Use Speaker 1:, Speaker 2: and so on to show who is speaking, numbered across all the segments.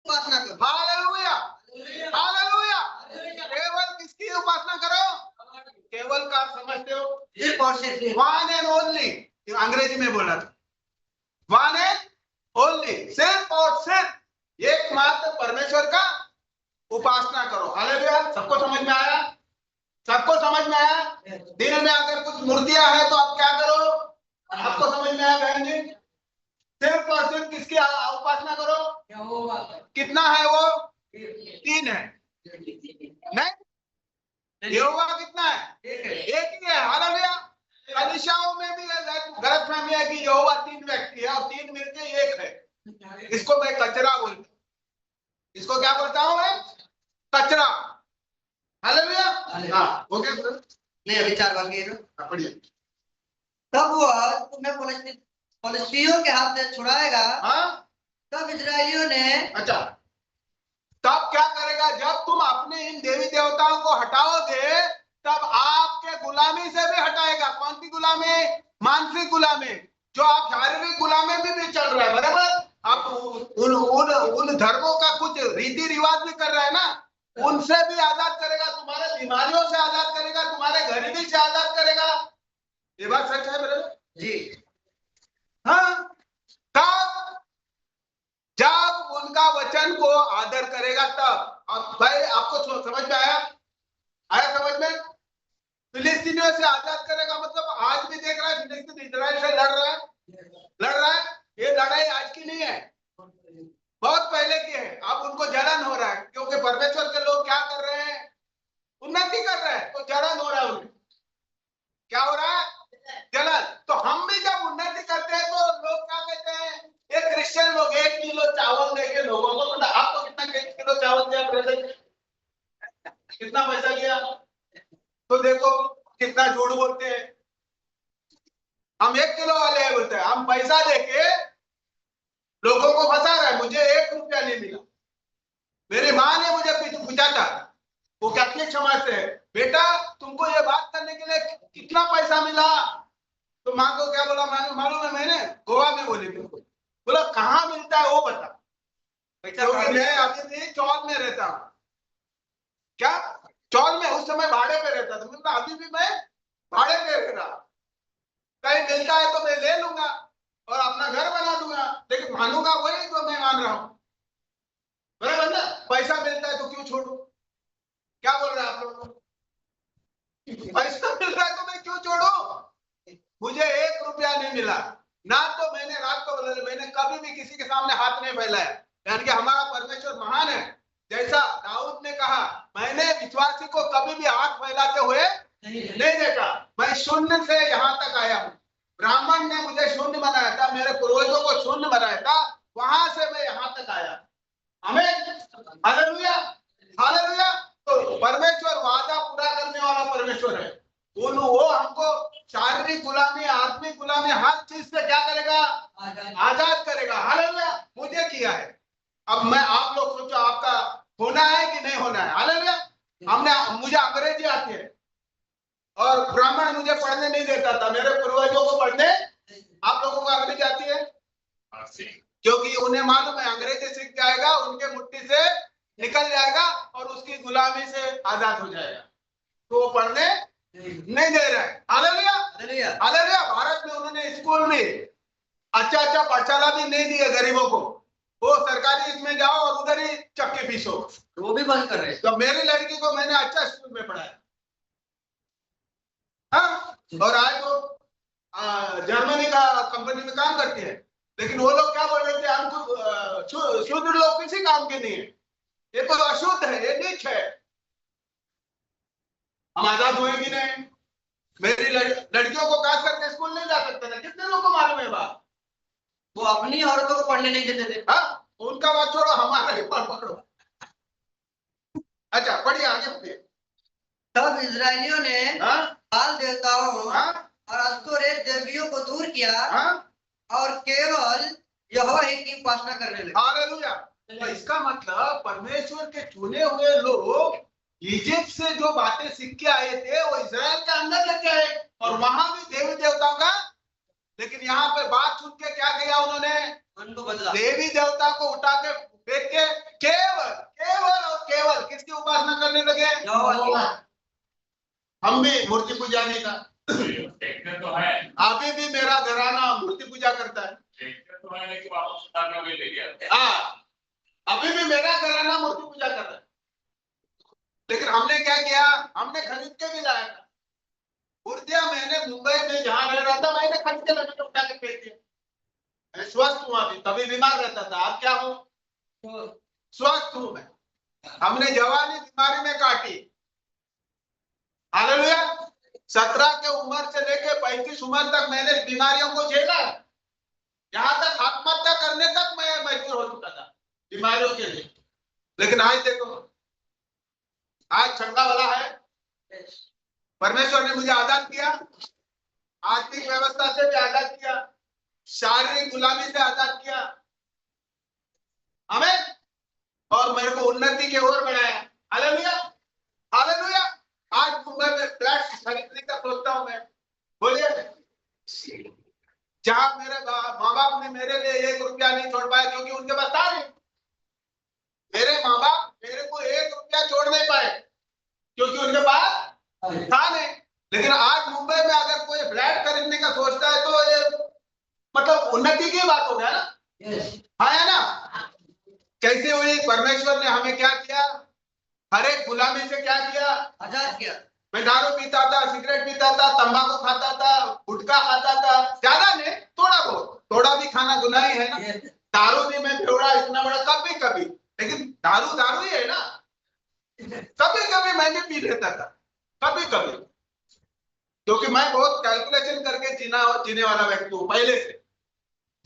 Speaker 1: उपासना करो।
Speaker 2: Hallelujah, hallelujah. केवल किसकी उपासना करो? केवल का समझते हो?
Speaker 1: सिर्फ और सिर्फ
Speaker 2: वन एंड ओनली, अंग्रेजी में बोला था, वन एंड ओनली, सिर्फ और सिर्फ एकमात्र परमेश्वर का उपासना करो। हालेलुया। सबको समझ में आया? सबको समझ में आया? दिन में अगर कुछ मूर्तियां हैं तो आप क्या करो? आपको समझ में आया बहन जी? सिर्फ और सिर्फ किसकी उपासना करो? कितना है वो? 3 है। नहीं, यहोवा कितना है? एक ही है। हालेलुया। कलीसियाओं में भी गलतफहमी है कि यहोवा 3 व्यक्ति है और 3 मिलके एक है। इसको मैं कचरा बोलता हूं। इसको क्या बोलता हूं मैं? कचरा। हालेलुया। हाँ, ओके सर।
Speaker 1: नहीं, अभी 4 बार किए ना।
Speaker 2: बढ़िया।
Speaker 1: तब वह तुम्हें फिलिस्तीयों के हाथ से छुड़ाएगा।
Speaker 2: हाँ,
Speaker 1: तब इजरायलियों ने,
Speaker 2: अच्छा, तब क्या करेगा? जब तुम अपने इन देवी देवताओं को हटाओगे तब आपके गुलामी से भी हटाएगा। कौन सी गुलामी? मानसिक गुलामी, जो आप शारीरिक गुलामी भी चल रहा है, बराबर? आप उन धर्मों का कुछ रीति रिवाज भी कर रहा है ना, उनसे भी आजाद करेगा, तुम्हारे बीमारियों से आजाद करेगा, तुम्हारे गरीबी से आजाद करेगा। ये बात सच है बराबर
Speaker 1: जी?
Speaker 2: हाँ। तब जब उनका वचन को आदर करेगा तब। अब भाई आपको समझ में आया? आया समझ में? फिलिस्तीनियों से आजाद करेगा मतलब आज भी देख रहा है फिलिस्तीन इजराइल से लड़ रहा है। ये लड़ाई आज की नहीं है, बहुत पहले की है। अब उनको जलन हो रहा है क्योंकि परमेश्वर के लोग क्या कर रहे हैं? उन्नति कर रहे हैं, तो जलन हो रहा है उन्हें। क्या हो रहा है? जलन। तो हम भी जब उन्नति करते हैं तो लोग क्या कहते हैं? ये क्रिश्चियन लोग 1 किलो चावल देके लोगों को, तो आपको कितना किलो चावल दिया ब्रदर? कितना पैसा लिया? तो देखो कितना झूठ बोलते हैं। हम 1 किलो वाले हैं बोलते हैं, हम पैसा देके लोगों को फंसा रहे हैं। मुझे 1 रुपया नहीं मिला। मेरी माँ ने मुझे पूछा था, वो कैथलिक समाज से है, बेटा तुमको ये बात करने के लिए कितना पैसा मिला? तो माँ को क्या बोला मालूम है? मैंने गोवा में बोली, बिल्कुल बोला कहाँ मिलता है वो बता। क्योंकि मैं अभी भी चौल में रहता हूँ। क्या चौल में? उस समय भाड़े पे रहता था। मतलब अभी भी मैं भाड़े पे रह रहा, कहीं मिलता है तो मैं ले लूंगा और अपना घर बना दूंगा, लेकिन मानूंगा वही जो मैं मान रहा हूं, बराबर ना? पैसा मिलता है तो क्यों छोड़ू? क्या बोल रहे हैं आप लोग? पैसा मिल रहा है तो मैं क्यों छोड़ू? मुझे 1 रुपया नहीं मिला ना, तो मैंने रात को बोला, मैंने कभी भी किसी के सामने हाथ नहीं फैलाया। यानी कि हमारा परमेश्वर महान है। जैसा दाऊद ने कहा, मैंने विश्वासी को कभी भी हाथ फैलाते हुए नहीं देखा। मैं शून्य से यहाँ तक आया हूँ। ब्राह्मण ने मुझे शून्य बनाया था, मेरे पूर्वजों को शून्य बनाया था, वहां से मैं यहाँ तक आया। आमीन, हालेलुया, हालेलुया। तो परमेश्वर वादा पूरा करने वाला परमेश्वर है। वो हमको शारीरिक गुलामी, आत्मिक गुलामी, हर चीज से क्या करेगा? आजाद करेगा। हालेलुया। मुझे किया है। अब मैं, आप लोग सोचो आपका होना है कि नहीं होना है? हालेलुया। मुझे अंग्रेजी आती है और ब्राह्मण मुझे पढ़ने नहीं देता था, मेरे पूर्वजों को पढ़ने। आप लोगों को अंग्रेजी आती है? क्योंकि उन्हें मालूम है अंग्रेजी सीख जाएगा, उनके मुट्ठी से निकल जाएगा और उसकी गुलामी से आजाद हो जाएगा, तो वो पढ़ने नहीं दे रहा है। Hallelujah, hallelujah. भारत में उन्होंने स्कूल में अच्छा पाठशाला भी नहीं दिए गरीबों को। वो सरकारी इसमें जाओ और उधर ही चक्के पीसो,
Speaker 1: वो भी बंद कर रहे हैं।
Speaker 2: तो मेरी लड़की को मैंने अच्छा स्कूल में पढ़ाया। हाँ, और आज वो जर्मनी का कंपनी में काम करती है। लेकिन वो लोग क्या बोल रहे थे? हमको शुद्ध लोग किसी काम के नहीं है, ये तो अशुद्ध है, ये नीच है। हम आजाद हुए कि नहीं? मेरी लड़कियों को खास करके स्कूल नहीं जा सकते ना, कितने लोग को मालूम है बात?
Speaker 1: वो अपनी औरतों को पढ़ने नहीं देते थे।
Speaker 2: हाँ, उनका बात छोड़ो, हमारा ही पढ़ो। अच्छा, पढ़िए आगे बढ़िए।
Speaker 1: तब इजरायलियों ने बाल देवताओं और अस्तोरेत देवियों को दूर किया और केवल यहोवा ही की उपासना करने लगे।
Speaker 2: हालेलुया। तो इसका मतलब परमेश्वर के चुने हुए लोग इजिप्ट से जो बातें सीख के आए थे वो इजराइल के अंदर लेके आए और वहां भी देवी देवताओं का। लेकिन यहाँ पे बात सुन के क्या किया उन्होंने?
Speaker 1: उनको बदला।
Speaker 2: देवी देवता को उठा के फेंक के
Speaker 1: यहोवा की।
Speaker 2: हम भी मूर्ति पूजा नहीं था।
Speaker 3: देखते तो है,
Speaker 2: अभी भी मेरा घराना मूर्ति पूजा करता है।
Speaker 3: देखते तो है, लेकिन वापस सुधार में ले गया।
Speaker 2: हाँ, अभी भी मेरा घराना मूर्ति पूजा कर रहा है। लेकिन हमने क्या किया, हमने खरीद के भी लाया था मूर्तियां। मैंने मुंबई में जहां रह रहा था, मैंने खरीद के मैंने उठा के फेंक दिया। मैं स्वस्थ हूँ अभी, तभी बीमार रहता था। अब क्या हूँ, स्वस्थ हूँ मैं। हमने जवानी बीमारी में काटी। हालेलुया। 17 के उम्र से लेके 35 उम्र तक मैंने बीमारियों को झेला। यहाँ तक आत्महत्या करने तक मैं मजबूर हो चुका था बीमारियों के लिए। लेकिन आज देखो, आज चंगा वाला है। परमेश्वर ने मुझे आजाद किया, आर्थिक व्यवस्था से भी आजाद किया, शारीरिक गुलामी से आजाद किया हमें, और मेरे को उन्नति की ओर बढ़ाया। Hallelujah, hallelujah. आज मुंबई में फ्लैट खरीदने का सोचता हूं मैं। बोलिए, जहां मेरे माँ बाप ने मेरे लिए 1 रुपया नहीं छोड़ पाया, क्योंकि उनके पास था नहीं। मेरे माँ बाप मेरे को 1 रुपया छोड़ नहीं पाए, क्योंकि उनके पास था नहीं। लेकिन आज मुंबई में अगर कोई फ्लैट खरीदने का सोचता है तो ये मतलब उन्नति की बात हो गया ना। हाँ, है ना। कैसे हुई, परमेश्वर ने हमें क्या किया, हर एक गुलामी से क्या किया,
Speaker 1: आजाद किया।
Speaker 2: मैं दारू पीता था, सिगरेट पीता था, तंबाकू खाता था, गुटखा खाता था। ज्यादा नहीं, थोड़ा बहुत। थोड़ा भी खाना गुनाह ही है ना। दारू भी मैं बेवड़ा इतना बड़ा कभी कभी, लेकिन दारू दारू ही है ना। कभी कभी मैं भी पी लेता था, कभी कभी, क्योंकि मैं बहुत कैलकुलेशन करके जीने वाला व्यक्ति हूँ पहले से।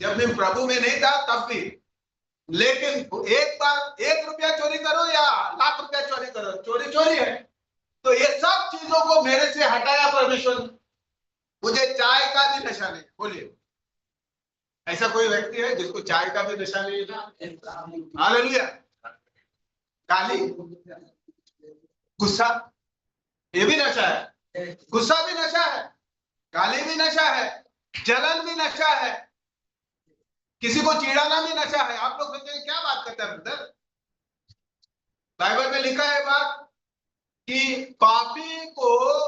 Speaker 2: जब मैं प्रभु में नहीं था तब भी। लेकिन एक बार 1 रुपया चोरी करो या लाख रुपया चोरी करो, चोरी चोरी है। तो ये सब चीजों को मेरे से हटाया परमेश्वर ने। मुझे चाय का भी नशा नहीं। बोलिए, ऐसा कोई व्यक्ति है जिसको चाय का भी नशा नहीं था? हालेलुया। गाली, गुस्सा, ये भी नशा है। गुस्सा भी नशा है, गाली भी नशा है, जलन भी नशा है, किसी को चिढ़ाना भी नशा है। आप लोग सोचेंगे क्या बात करते हैं ब्रदर? बाइबल में लिखा है बात कि पापी को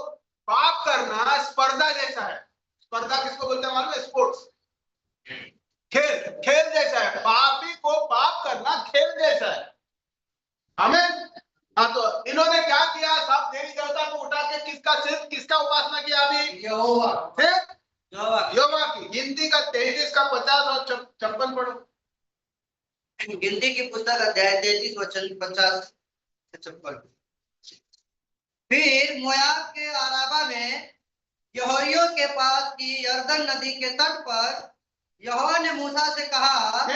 Speaker 2: पाप करना स्पर्धा जैसा है। स्पर्धा किसको बोलते हैं मालूम है? स्पोर्ट्स, खेल, खेल जैसा है। पापी को पाप करना खेल जैसा है। हमें हाँ, तो इन्होंने क्या किया, सब देवी देवता को उठा के किसका सिर्फ किसका उपासना किया? अभी
Speaker 1: यहोवा,
Speaker 2: यहोवा की। गिनती का 33 का 50 और 56 पढ़ो।
Speaker 1: गिनती की पुस्तक अध्याय 33 वचन 50 से 56। फिर मोआब के आराबा में यहोरियों के पास की यरदन नदी के तट पर यहोवा ने मूसा से कहा,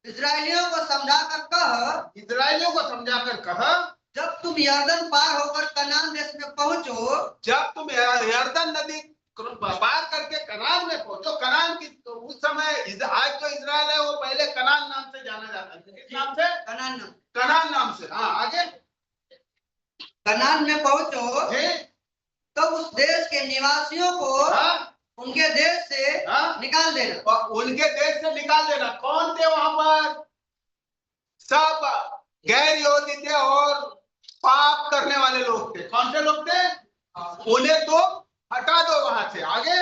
Speaker 1: इस्राएलियों को समझाकर कह,
Speaker 2: इस्राएलियों को समझाकर कहा,
Speaker 1: जब तुम यरदन पार होकर कनान देश में पहुंचो,
Speaker 2: जब तुम यरदन नदी पार करके कनान में पहुंचो। कनान की तो उस समय आज जो इजराइल है वो पहले कनान नाम से जाना जाता है। किस नाम से?
Speaker 1: कनान नाम।
Speaker 2: कनान नाम से। हाँ, आगे।
Speaker 1: कनान में पहुंचो तो उस देश के निवासियों को उनके देश से निकाल देना।
Speaker 2: और उनके देश से निकाल देना। कौन थे वहां पर? सब गैर यहूदी थे और पाप करने वाले लोग थे। कौन से लोग थे? उन्हें तो हटा दो वहां से। आगे।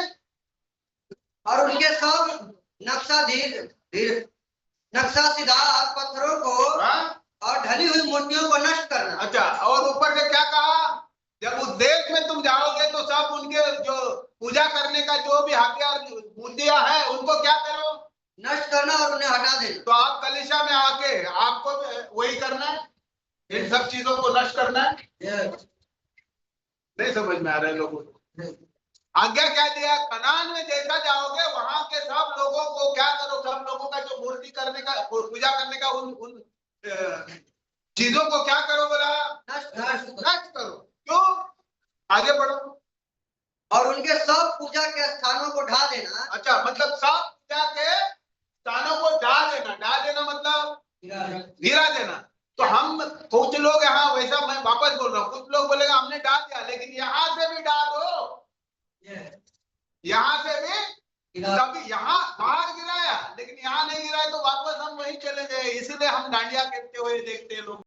Speaker 1: और उनके सब नक्शासीदार पत्थरों को और ढली हुई मूर्तियों को नष्ट करना।
Speaker 2: अच्छा, और ऊपर से क्या कहा? जब उस देश में तुम जाओगे तो सब उनके जो पूजा करने का जो भी हथियार मूर्तियां है उनको क्या करो?
Speaker 1: नष्ट करना और उन्हें हटा देना।
Speaker 2: तो आप कलीसिया में आके आपको वही करना है, इन सब चीजों को नष्ट करना है। नहीं समझ में आ रहा है लोगों को? आज्ञा क्या दिया? कनान में जैसा जाओगे वहां के सब लोगों को क्या करो? सब लोगों का जो मूर्ति करने का, पूजा करने का उन चीजों को क्या करो? बोला नष्ट करो। क्यों? आगे बढ़ो।
Speaker 1: और उनके सब पूजा के स्थानों को ढा देना।
Speaker 2: अच्छा, मतलब सब पूजा के स्थानों को ढा देना। ढा देना मतलब गिरा देना। तो हम कुछ लोग यहाँ, वैसा मैं वापस बोल रहा हूँ, कुछ लोग बोलेगा हमने डाल दिया, लेकिन यहाँ से भी डाल दो। यहाँ से भी कभी यहाँ बाहर गिराया, लेकिन यहाँ नहीं गिराया तो वापस हम वहीं चले गए। इसीलिए हम डांडिया खेलते हुए देखते हैं लोग।